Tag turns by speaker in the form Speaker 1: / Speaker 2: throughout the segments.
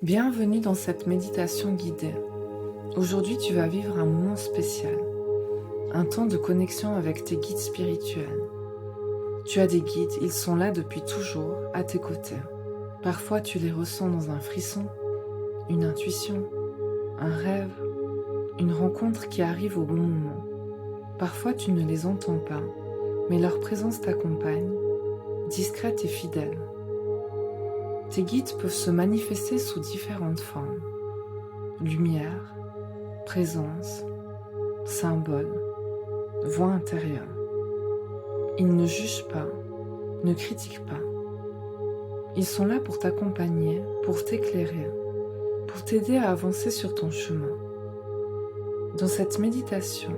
Speaker 1: Bienvenue dans cette méditation guidée. Aujourd'hui, tu vas vivre un moment spécial, un temps de connexion avec tes guides spirituels. Tu as des guides, ils sont là depuis toujours, à tes côtés. Parfois, tu les ressens dans un frisson, une intuition, un rêve, une rencontre qui arrive au bon moment. Parfois, tu ne les entends pas, mais leur présence t'accompagne, discrète et fidèle. Tes guides peuvent se manifester sous différentes formes. Lumière, présence, symbole, voix intérieure. Ils ne jugent pas, ne critiquent pas. Ils sont là pour t'accompagner, pour t'éclairer, pour t'aider à avancer sur ton chemin. Dans cette méditation,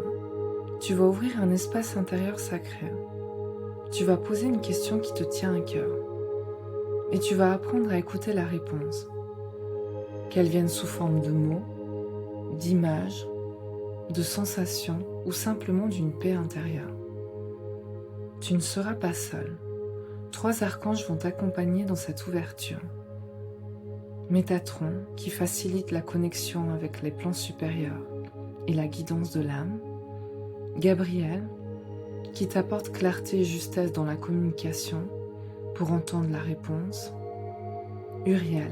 Speaker 1: tu vas ouvrir un espace intérieur sacré. Tu vas poser une question qui te tient à cœur. Et tu vas apprendre à écouter la réponse. Qu'elle vienne sous forme de mots, d'images, de sensations ou simplement d'une paix intérieure. Tu ne seras pas seul. 3 archanges vont t'accompagner dans cette ouverture. Métatron, qui facilite la connexion avec les plans supérieurs et la guidance de l'âme. Gabriel, qui t'apporte clarté et justesse dans la communication pour entendre la réponse. Uriel,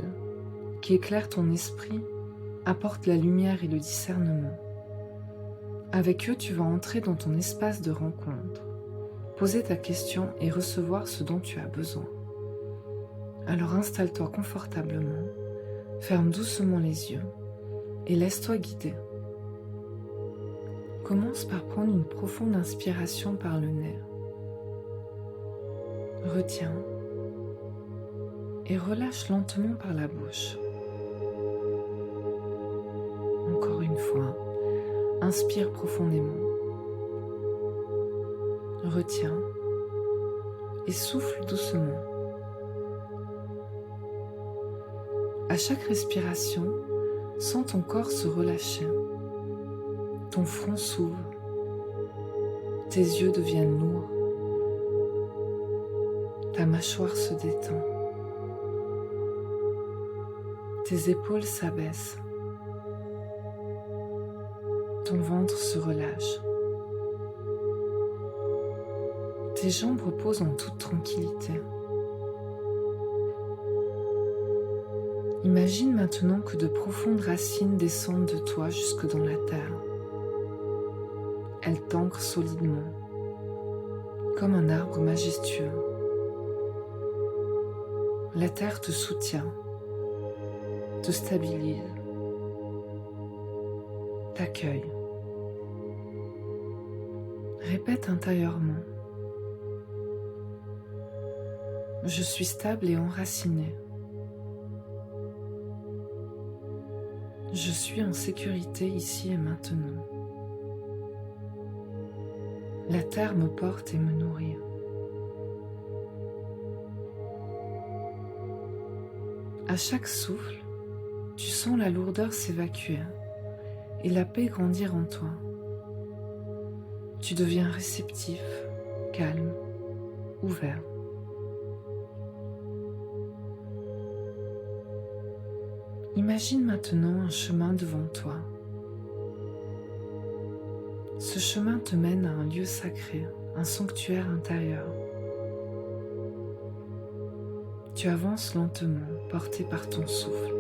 Speaker 1: qui éclaire ton esprit, apporte la lumière et le discernement. Avec eux, tu vas entrer dans ton espace de rencontre, poser ta question et recevoir ce dont tu as besoin. Alors installe-toi confortablement, ferme doucement les yeux et laisse-toi guider. Commence par prendre une profonde inspiration par le nez. Retiens et relâche lentement par la bouche. Encore une fois, inspire profondément. Retiens et souffle doucement. À chaque respiration, sens ton corps se relâcher. Ton front s'ouvre. Tes yeux deviennent lourds. Ta mâchoire se détend. Tes épaules s'abaissent. Ton ventre se relâche. Tes jambes reposent en toute tranquillité. Imagine maintenant que de profondes racines descendent de toi jusque dans la terre. Elles t'ancrent solidement, comme un arbre majestueux. La terre te soutient, te stabilise, t'accueille. Répète intérieurement. Je suis stable et enraciné. Je suis en sécurité ici et maintenant. La terre me porte et me nourrit. À chaque souffle, tu sens la lourdeur s'évacuer et la paix grandir en toi. Tu deviens réceptif, calme, ouvert. Imagine maintenant un chemin devant toi. Ce chemin te mène à un lieu sacré, un sanctuaire intérieur. Tu avances lentement, porté par ton souffle.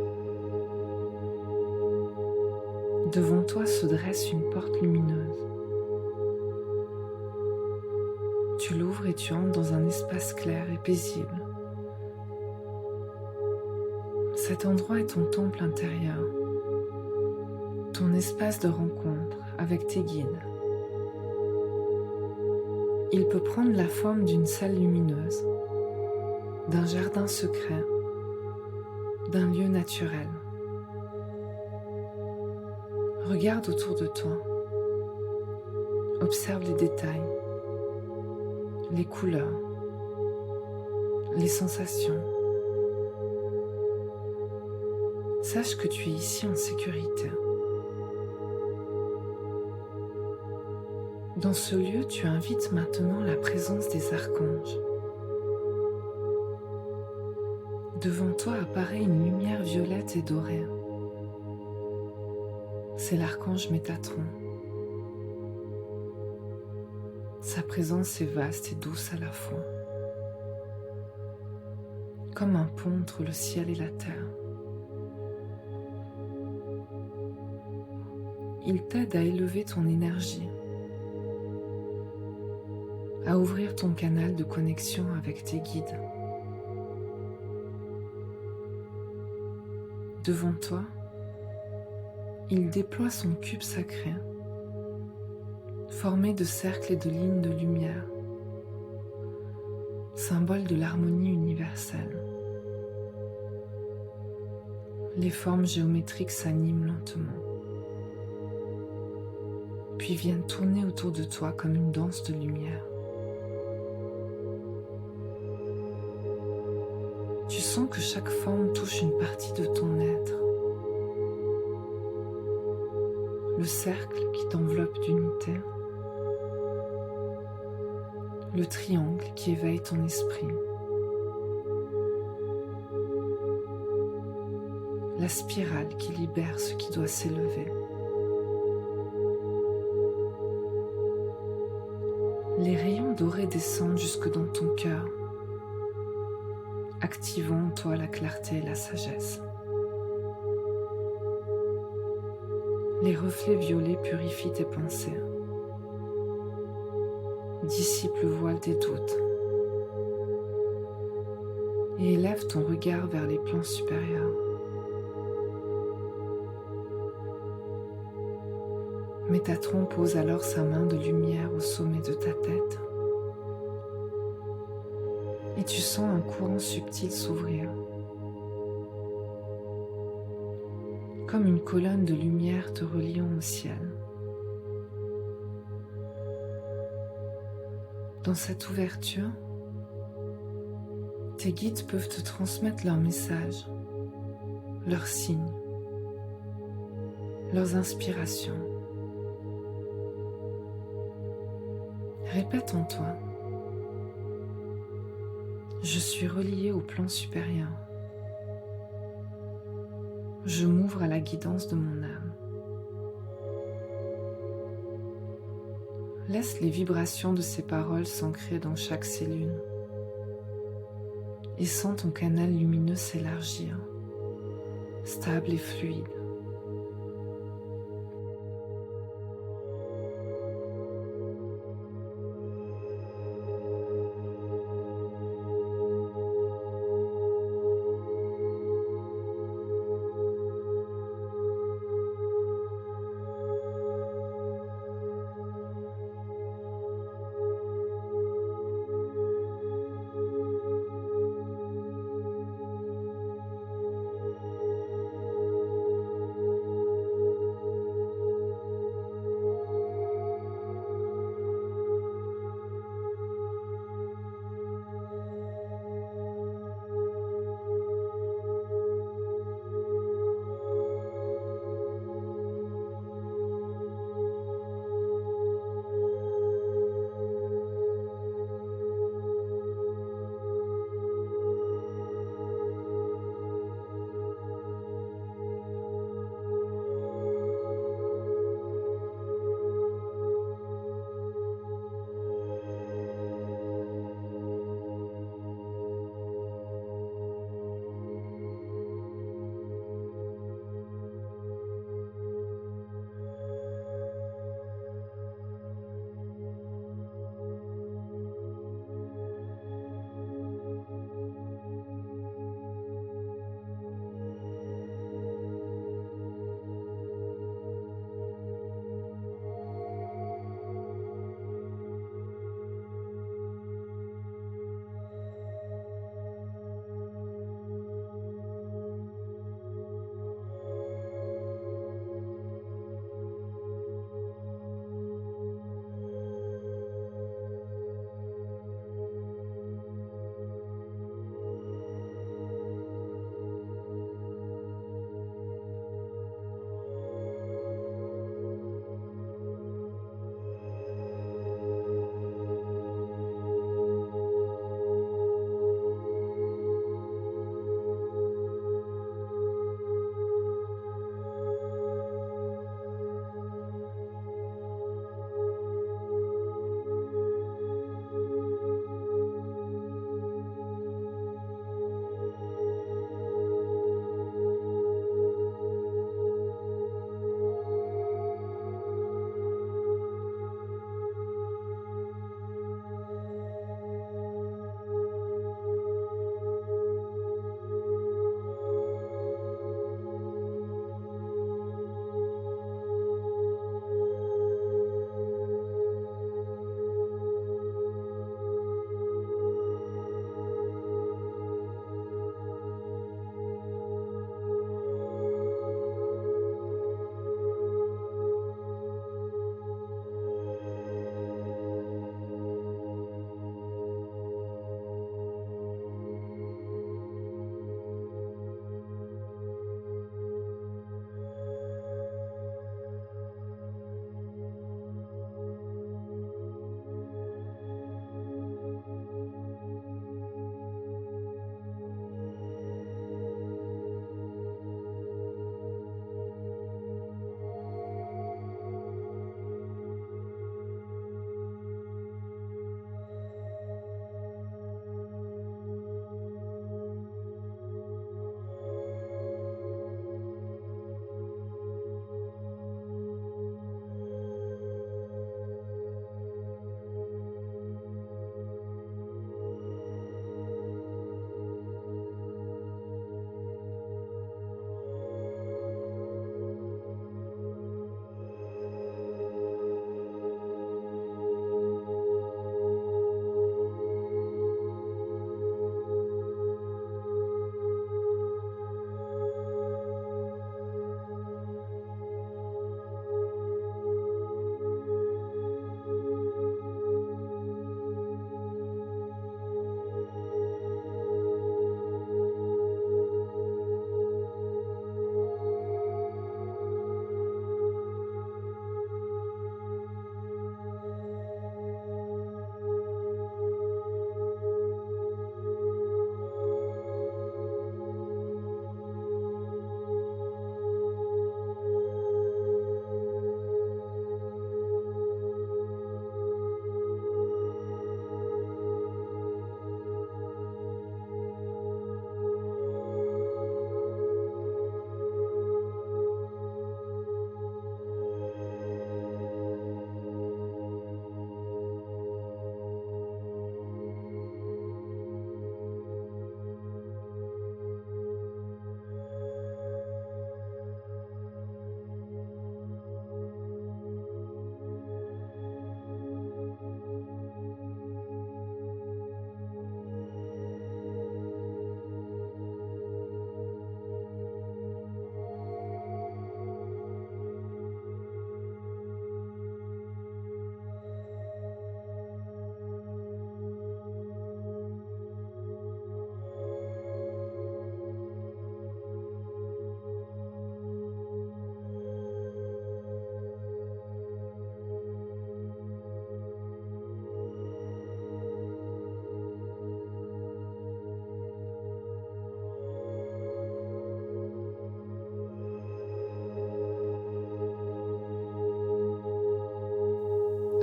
Speaker 1: Devant toi se dresse une porte lumineuse. Tu l'ouvres et tu entres dans un espace clair et paisible. Cet endroit est ton temple intérieur, ton espace de rencontre avec tes guides. Il peut prendre la forme d'une salle lumineuse, d'un jardin secret, d'un lieu naturel. Regarde autour de toi. Observe les détails, les couleurs, les sensations. Sache que tu es ici en sécurité. Dans ce lieu, tu invites maintenant la présence des archanges. Devant toi apparaît une lumière violette et dorée. C'est l'archange Métatron. Sa présence est vaste et douce à la fois, comme un pont entre le ciel et la terre. Il t'aide à élever ton énergie, à ouvrir ton canal de connexion avec tes guides. Devant toi, il déploie son cube sacré, formé de cercles et de lignes de lumière, symbole de l'harmonie universelle. Les formes géométriques s'animent lentement, puis viennent tourner autour de toi comme une danse de lumière. Tu sens que chaque forme touche une partie de ton être. Le cercle qui t'enveloppe d'unité, le triangle qui éveille ton esprit, la spirale qui libère ce qui doit s'élever. Les rayons dorés descendent jusque dans ton cœur, activant en toi la clarté et la sagesse. Les reflets violets purifient tes pensées, dissipent le voile des doutes et élèvent ton regard vers les plans supérieurs. Métatron pose alors sa main de lumière au sommet de ta tête et tu sens un courant subtil s'ouvrir. Comme une colonne de lumière te reliant au ciel. Dans cette ouverture, tes guides peuvent te transmettre leurs messages, leurs signes, leurs inspirations. Répète en toi: je suis relié au plan supérieur. Je m'ouvre à la guidance de mon âme. Laisse les vibrations de ces paroles s'ancrer dans chaque cellule et sens ton canal lumineux s'élargir, stable et fluide.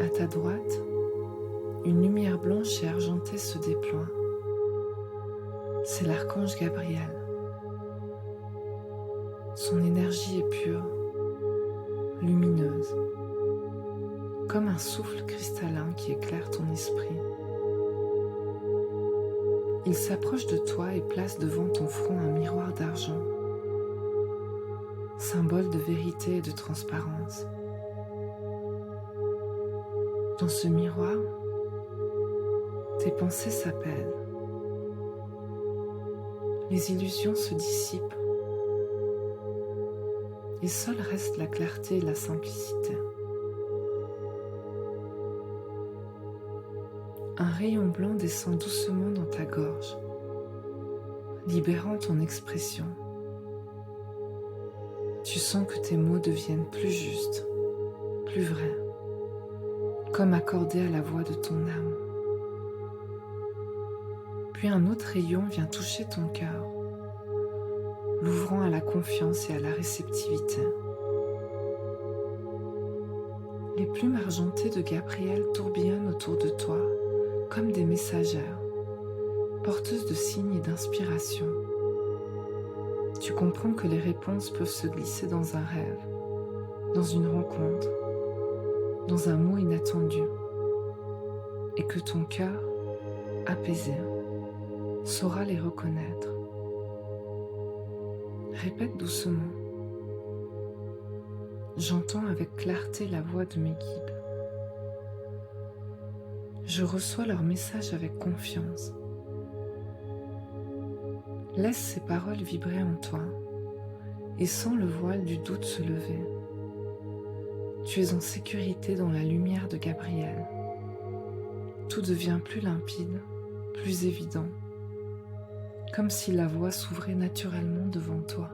Speaker 1: À ta droite, une lumière blanche et argentée se déploie. C'est l'archange Gabriel. Son énergie est pure, lumineuse, comme un souffle cristallin qui éclaire ton esprit. Il s'approche de toi et place devant ton front un miroir d'argent, symbole de vérité et de transparence. Dans ce miroir, tes pensées s'apaisent. Les illusions se dissipent et seule reste la clarté et la simplicité. Un rayon blanc descend doucement dans ta gorge, libérant ton expression. Tu sens que tes mots deviennent plus justes, plus vrais, comme accordés à la voix de ton âme. Puis un autre rayon vient toucher ton cœur, l'ouvrant à la confiance et à la réceptivité. Les plumes argentées de Gabriel tourbillonnent autour de toi comme des messagères, porteuses de signes et d'inspiration. Tu comprends que les réponses peuvent se glisser dans un rêve, dans une rencontre, dans un mot inattendu, et que ton cœur, apaisé, saura les reconnaître. Répète doucement. J'entends avec clarté la voix de mes guides. Je reçois leurs messages avec confiance. Laisse ces paroles vibrer en toi et sens le voile du doute se lever. Tu es en sécurité dans la lumière de Gabriel. Tout devient plus limpide, plus évident, comme si la voie s'ouvrait naturellement devant toi.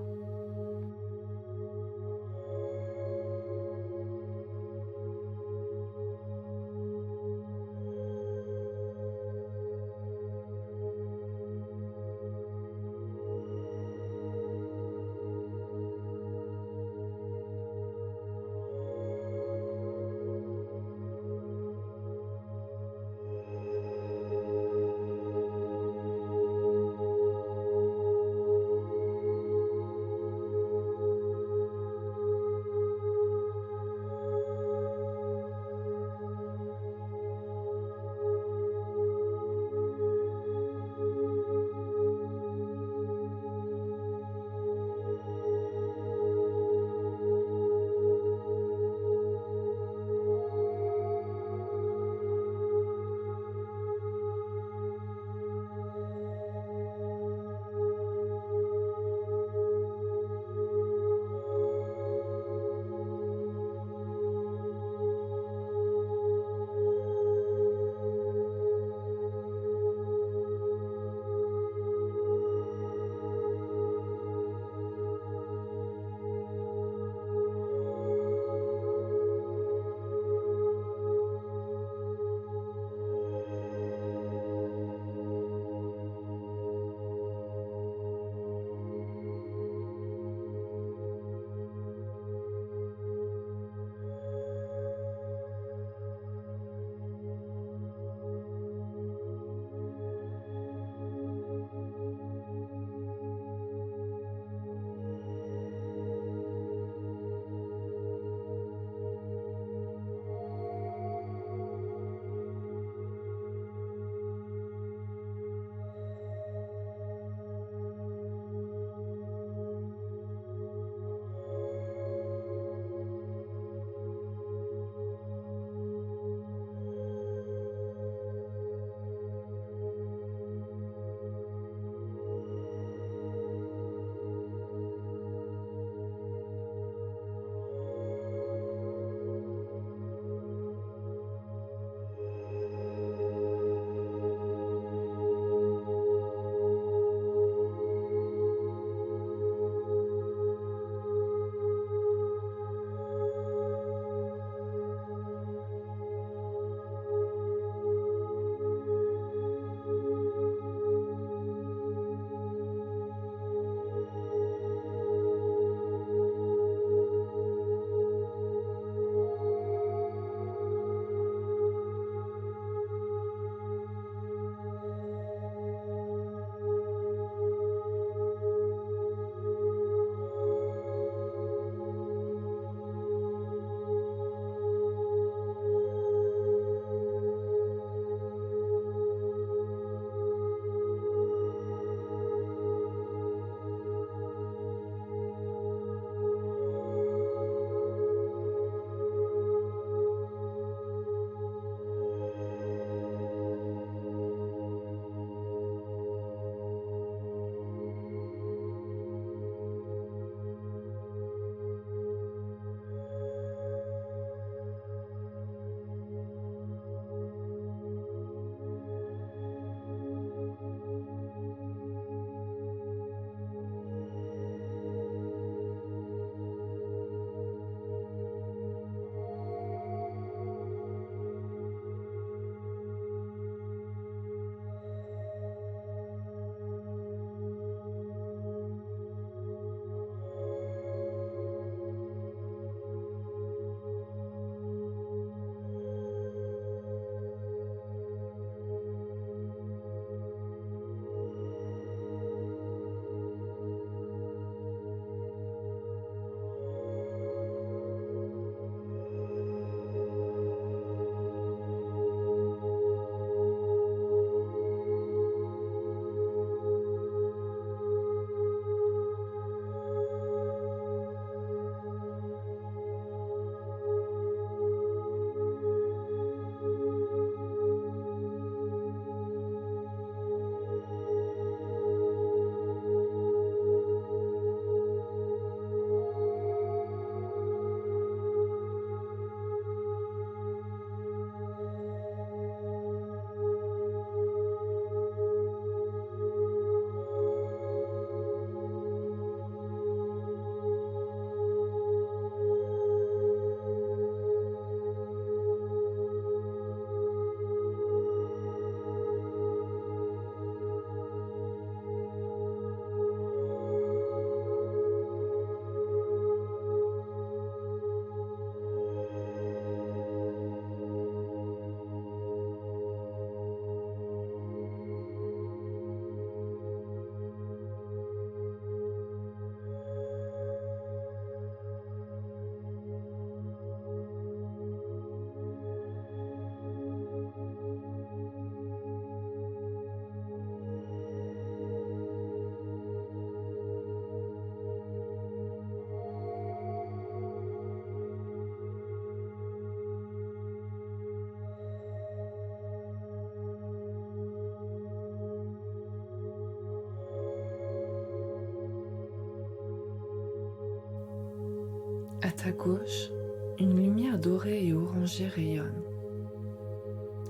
Speaker 1: À ta gauche, une lumière dorée et orangée rayonne.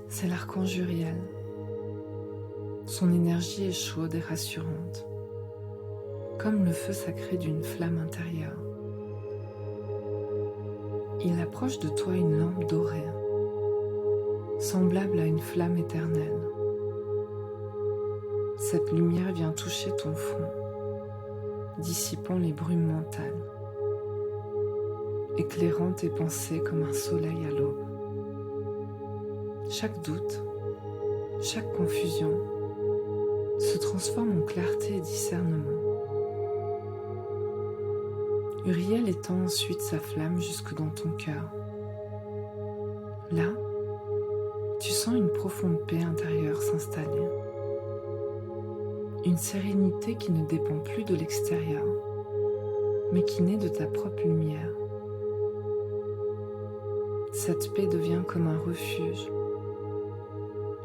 Speaker 1: C'est l'archange Uriel. Son énergie est chaude et rassurante, comme le feu sacré d'une flamme intérieure. Il approche de toi une lampe dorée, semblable à une flamme éternelle. Cette lumière vient toucher ton front, dissipant les brumes mentales, éclairant tes pensées comme un soleil à l'aube. Chaque doute, chaque confusion se transforme en clarté et discernement. Uriel étend ensuite sa flamme jusque dans ton cœur. Là, tu sens une profonde paix intérieure s'installer. Une sérénité qui ne dépend plus de l'extérieur, mais qui naît de ta propre lumière. Cette paix devient comme un refuge,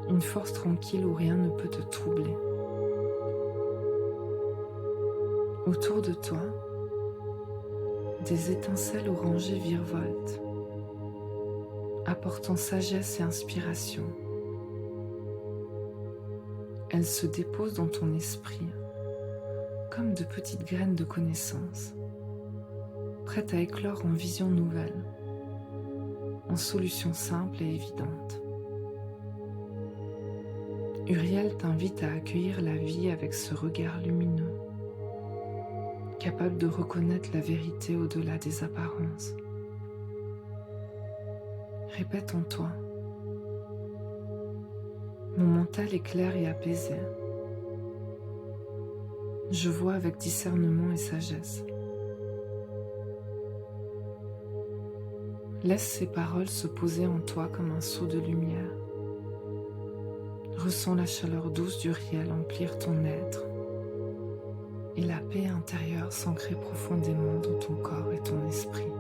Speaker 1: une force tranquille où rien ne peut te troubler. Autour de toi, des étincelles orangées virevoltent, apportant sagesse et inspiration. Elles se déposent dans ton esprit, comme de petites graines de connaissance, prêtes à éclore en visions nouvelles, en solutions simples et évidentes. Uriel t'invite à accueillir la vie avec ce regard lumineux, capable de reconnaître la vérité au-delà des apparences. Répète en toi: mon mental est clair et apaisé. Je vois avec discernement et sagesse. Laisse ces paroles se poser en toi comme un seau de lumière. Ressens la chaleur douce d'Uriel emplir ton être et la paix intérieure s'ancrer profondément dans ton corps et ton esprit.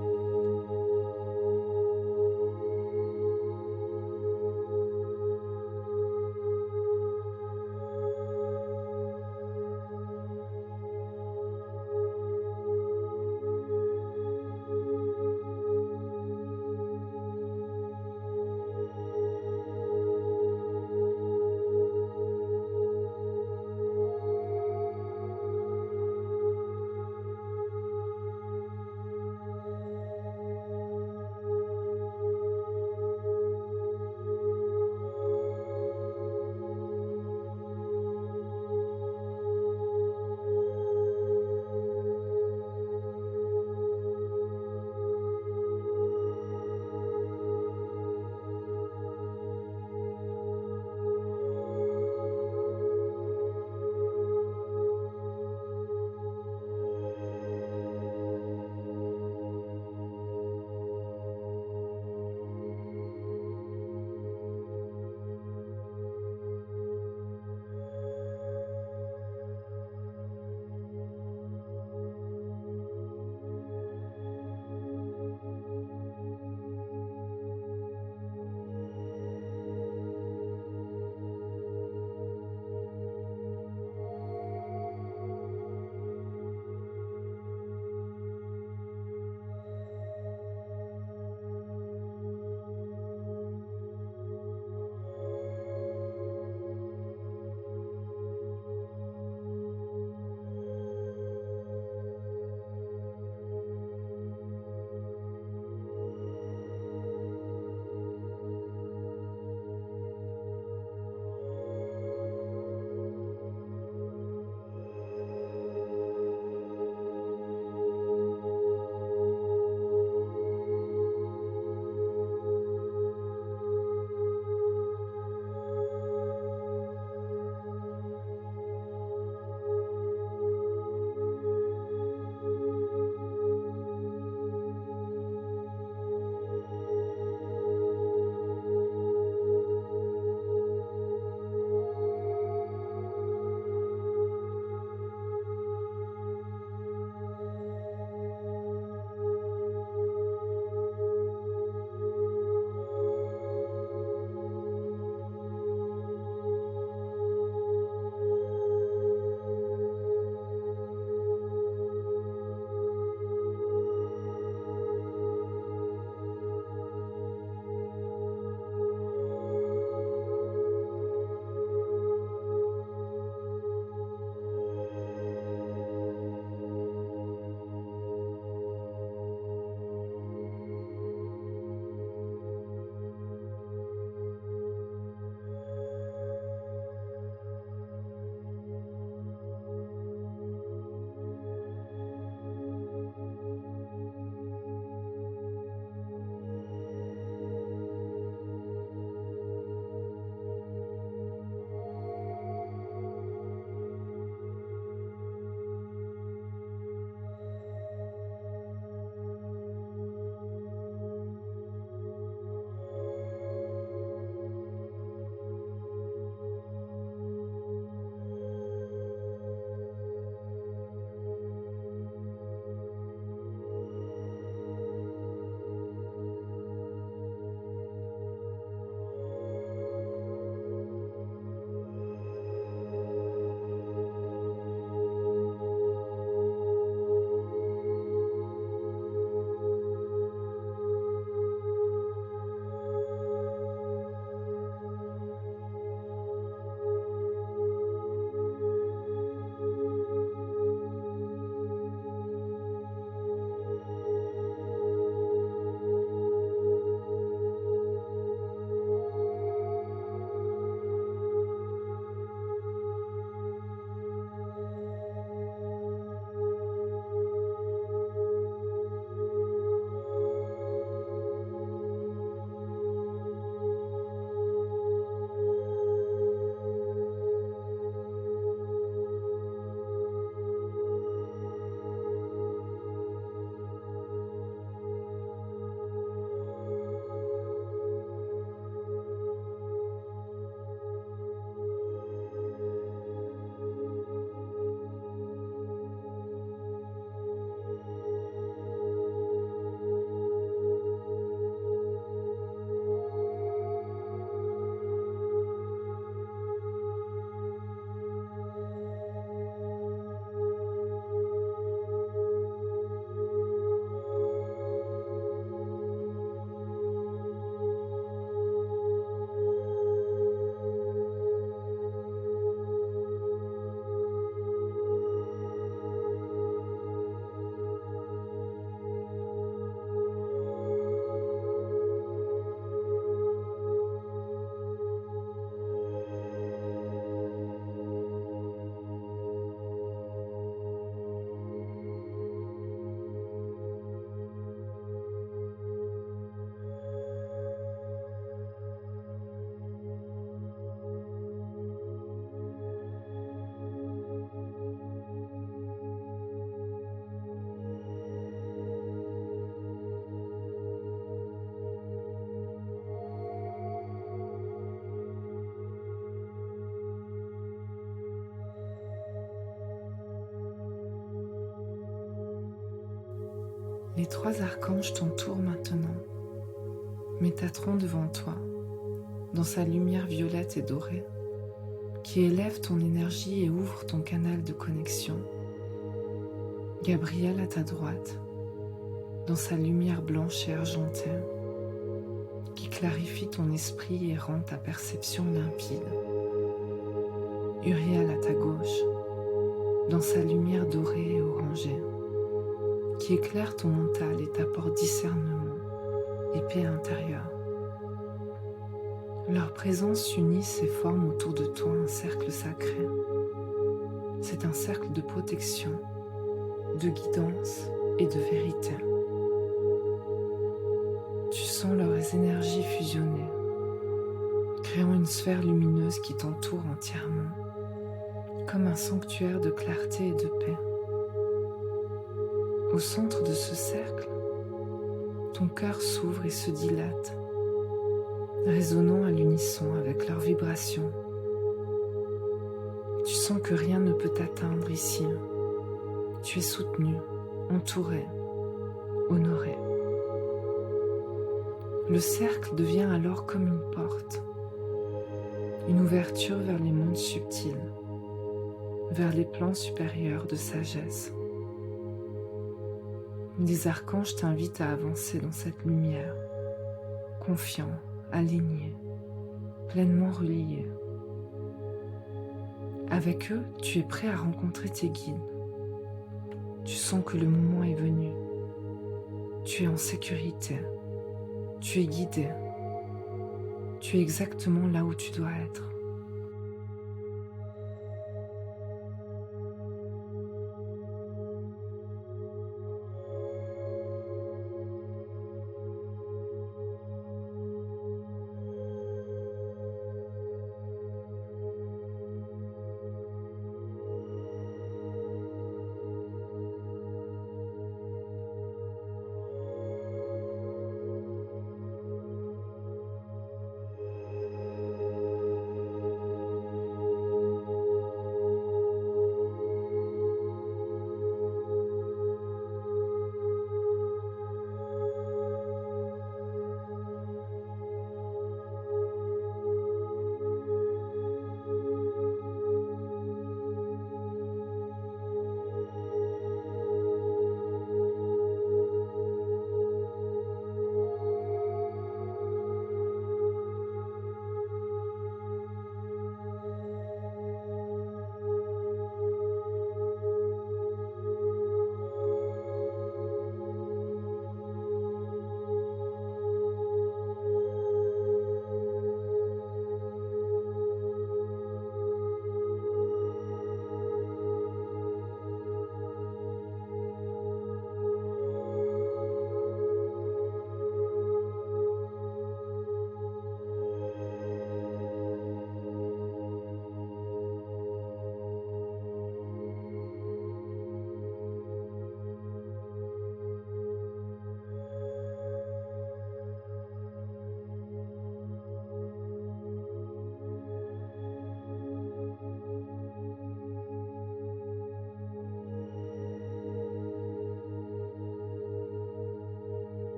Speaker 1: Les 3 archanges t'entourent maintenant. Métatron devant toi, dans sa lumière violette et dorée, qui élève ton énergie et ouvre ton canal de connexion. Gabriel à ta droite, dans sa lumière blanche et argentée, qui clarifie ton esprit et rend ta perception limpide. Uriel à ta gauche, dans sa lumière dorée et orangée, qui éclaire ton mental et t'apporte discernement et paix intérieure. Leur présence s'unissent et forment autour de toi un cercle sacré. C'est un cercle de protection, de guidance et de vérité. Tu sens leurs énergies fusionner, créant une sphère lumineuse qui t'entoure entièrement, comme un sanctuaire de clarté et de paix. Au centre de ce cercle, ton cœur s'ouvre et se dilate, résonnant à l'unisson avec leurs vibrations. Tu sens que rien ne peut t'atteindre ici. Tu es soutenu, entouré, honoré. Le cercle devient alors comme une porte, une ouverture vers les mondes subtils, vers les plans supérieurs de sagesse. Les archanges t'invitent à avancer dans cette lumière, confiant, aligné, pleinement relié. Avec eux, tu es prêt à rencontrer tes guides. Tu sens que le moment est venu. Tu es en sécurité. Tu es guidé. Tu es exactement là où tu dois être.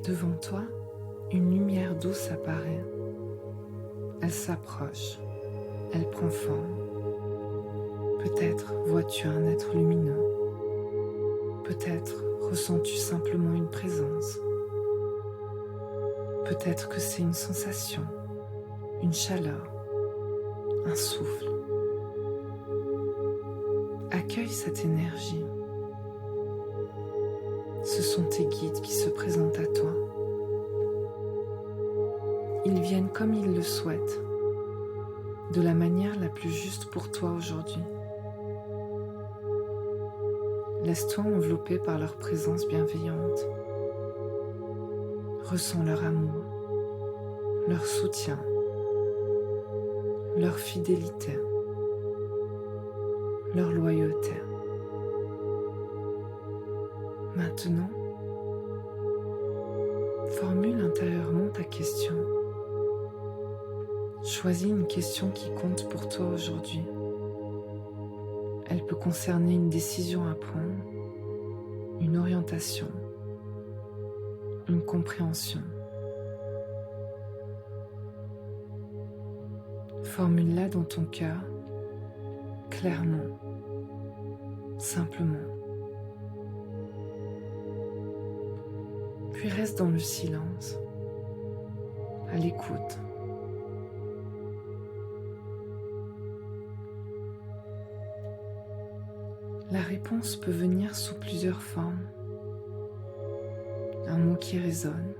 Speaker 1: Devant toi, une lumière douce apparaît. Elle s'approche, elle prend forme. Peut-être vois-tu un être lumineux. Peut-être ressens-tu simplement une présence. Peut-être que c'est une sensation, une chaleur, un souffle. Accueille cette énergie. Ce sont tes guides qui se présentent à toi. Ils viennent comme ils le souhaitent, de la manière la plus juste pour toi aujourd'hui. Laisse-toi envelopper par leur présence bienveillante. Ressens leur amour, leur soutien, leur fidélité, leur loyauté. Maintenant, formule intérieurement ta question. Choisis une question qui compte pour toi aujourd'hui. Elle peut concerner une décision à prendre, une orientation, une compréhension. Formule-la dans ton cœur, clairement, simplement. Puis reste dans le silence, à l'écoute. La réponse peut venir sous plusieurs formes. Un mot qui résonne,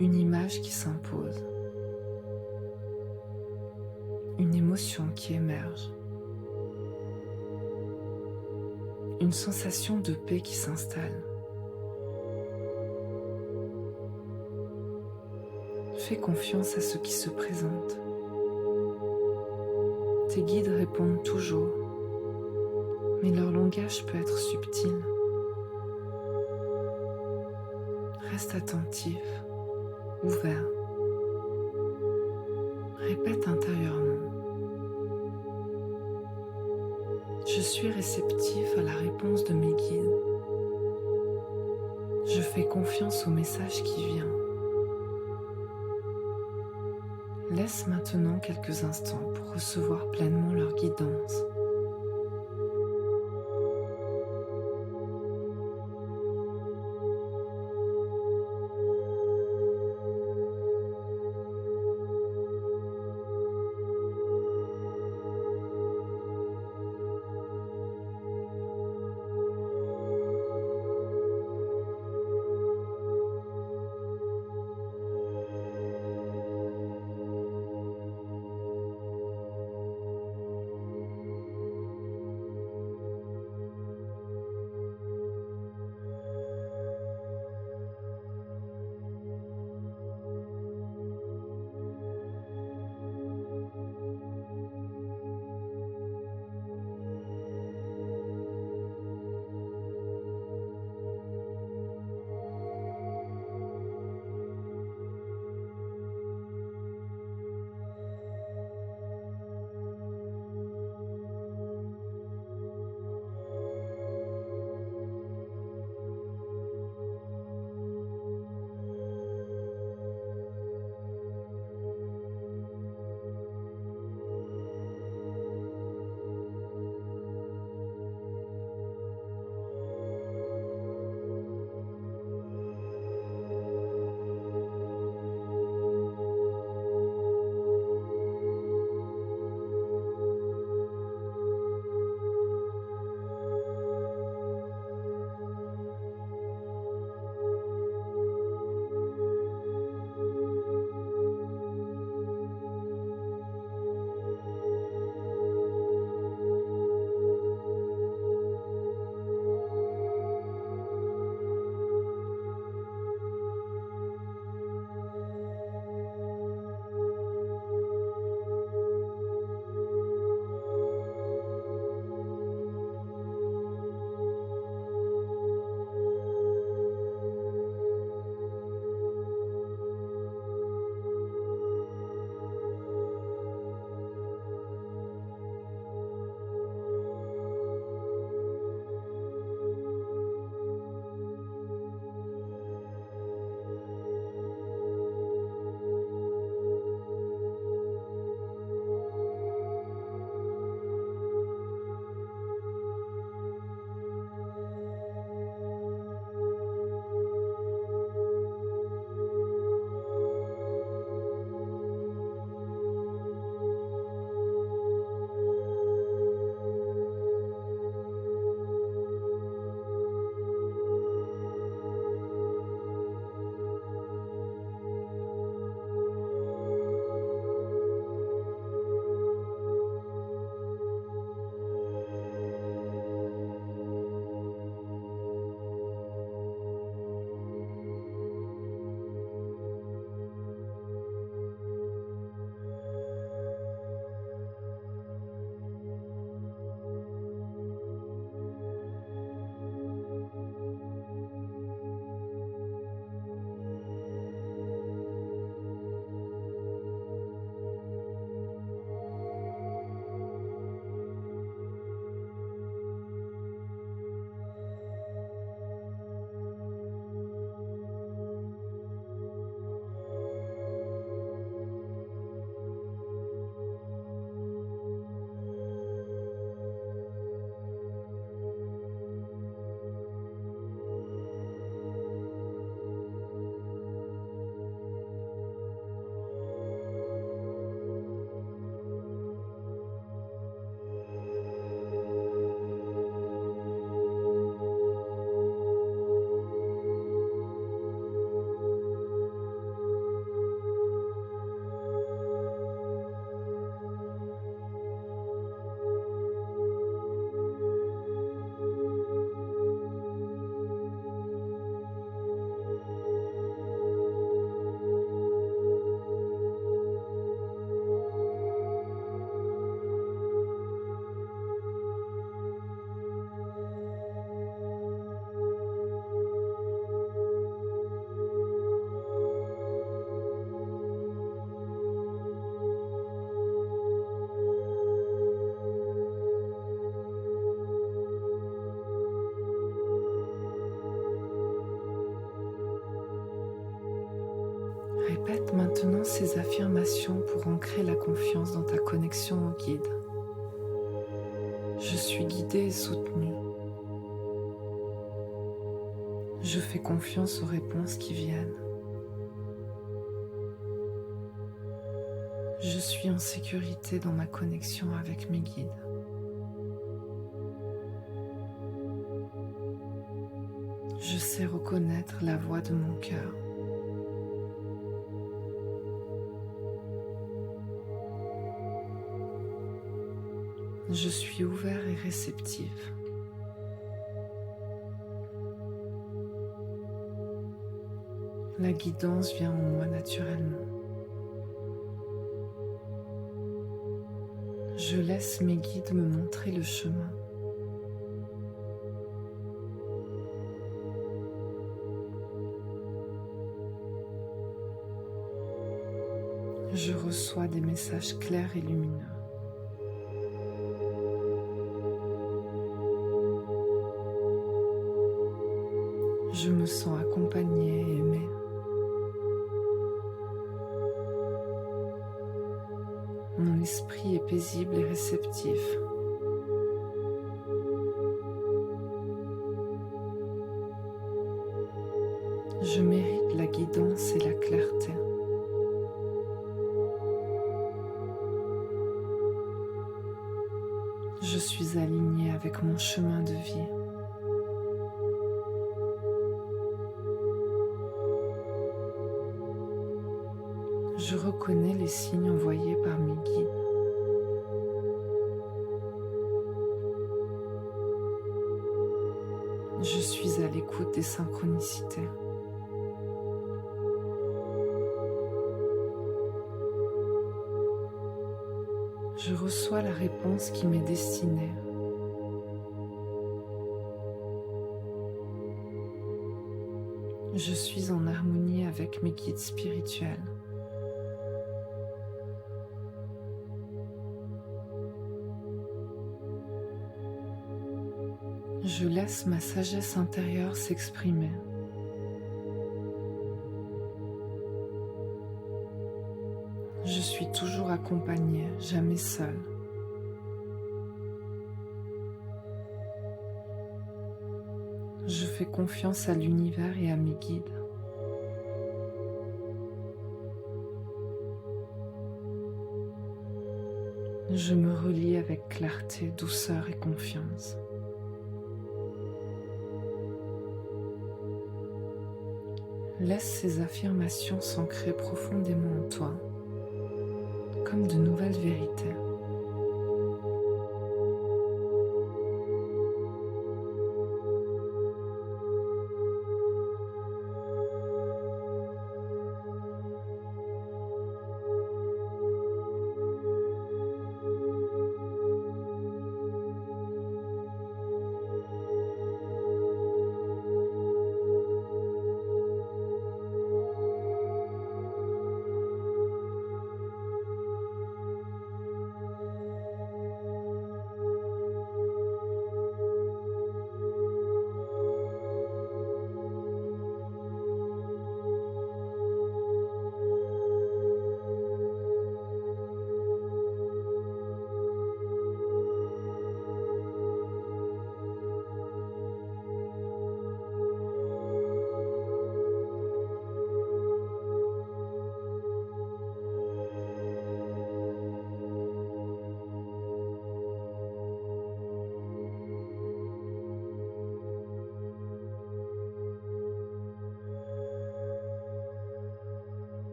Speaker 1: une image qui s'impose, une émotion qui émerge, une sensation de paix qui s'installe. Fais confiance à ce qui se présente. Tes guides répondent toujours, mais leur langage peut être subtil. Reste attentif, ouvert. Répète intérieurement. Je suis réceptif à la réponse de mes guides. Je fais confiance au message qui vient. Laisse maintenant quelques instants pour recevoir pleinement leur guidance. Répète maintenant ces affirmations pour ancrer la confiance dans ta connexion au guide. Je suis guidée et soutenue. Je fais confiance aux réponses qui viennent. Je suis en sécurité dans ma connexion avec mes guides. Je sais reconnaître la voix de mon cœur. Je suis ouvert et réceptif. La guidance vient en moi naturellement. Je laisse mes guides me montrer le chemin. Je reçois des messages clairs et lumineux. Je me sens accompagnée et aimée. Mon esprit est paisible et réceptif. Je mérite la guidance et la clarté. Je suis alignée avec mon chemin de vie. Je reconnais les signes envoyés par mes guides. Je suis à l'écoute des synchronicités. Je reçois la réponse qui m'est destinée. Je suis en harmonie avec mes guides spirituels. Je laisse ma sagesse intérieure s'exprimer. Je suis toujours accompagnée, jamais seule. Je fais confiance à l'univers et à mes guides. Je me relie avec clarté, douceur et confiance. Laisse ces affirmations s'ancrer profondément en toi, comme de nouvelles vérités.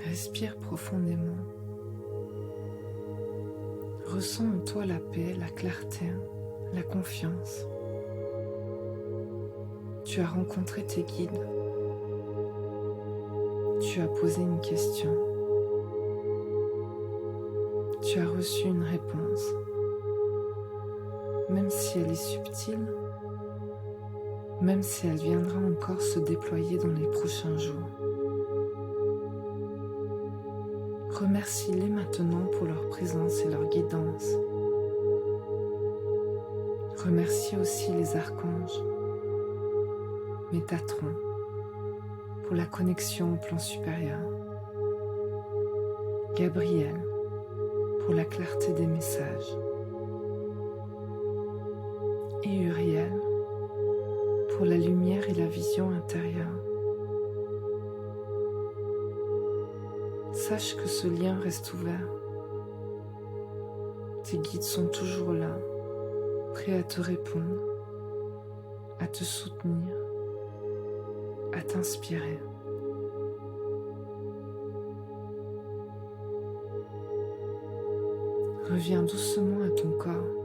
Speaker 1: Respire profondément. Ressens en toi la paix, la clarté, la confiance. Tu as rencontré tes guides. Tu as posé une question. Tu as reçu une réponse. Même si elle est subtile, même si elle viendra encore se déployer dans les prochains jours. Remercie-les maintenant pour leur présence et leur guidance. Remercie aussi les archanges, Métatron, pour la connexion au plan supérieur, Gabriel, pour la clarté des messages, et Uriel, pour la lumière et la vision intérieure. Sache que ce lien reste ouvert. Tes guides sont toujours là, prêts à te répondre, à te soutenir, à t'inspirer. Reviens doucement à ton corps.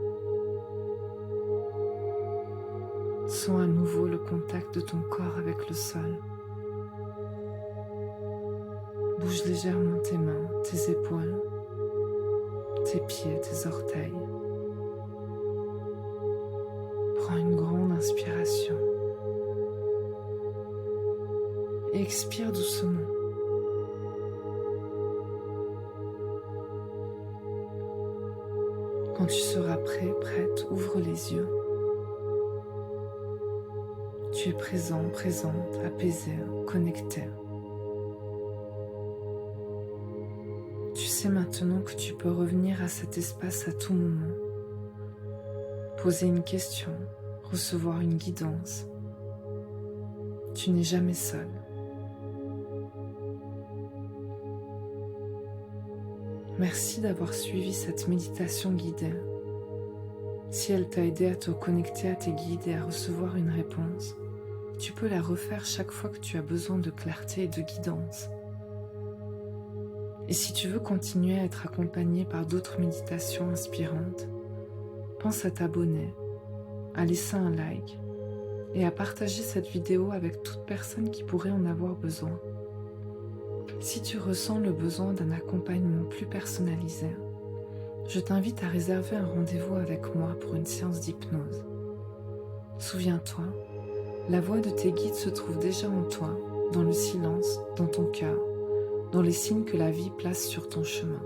Speaker 1: Sens à nouveau le contact de ton corps avec le sol. Bouge légèrement tes mains, tes épaules, tes pieds, tes orteils. Prends une grande inspiration et expire doucement. Quand tu seras prêt, prête, ouvre les yeux. Tu es présent, présente, apaisé, connecté. Tu sais maintenant que tu peux revenir à cet espace à tout moment. Poser une question, recevoir une guidance. Tu n'es jamais seul. Merci d'avoir suivi cette méditation guidée. Si elle t'a aidé à te connecter à tes guides et à recevoir une réponse, tu peux la refaire chaque fois que tu as besoin de clarté et de guidance. Et si tu veux continuer à être accompagné par d'autres méditations inspirantes, pense à t'abonner, à laisser un like et à partager cette vidéo avec toute personne qui pourrait en avoir besoin. Si tu ressens le besoin d'un accompagnement plus personnalisé, je t'invite à réserver un rendez-vous avec moi pour une séance d'hypnose. Souviens-toi, la voix de tes guides se trouve déjà en toi, dans le silence, dans ton cœur, dans les signes que la vie place sur ton chemin.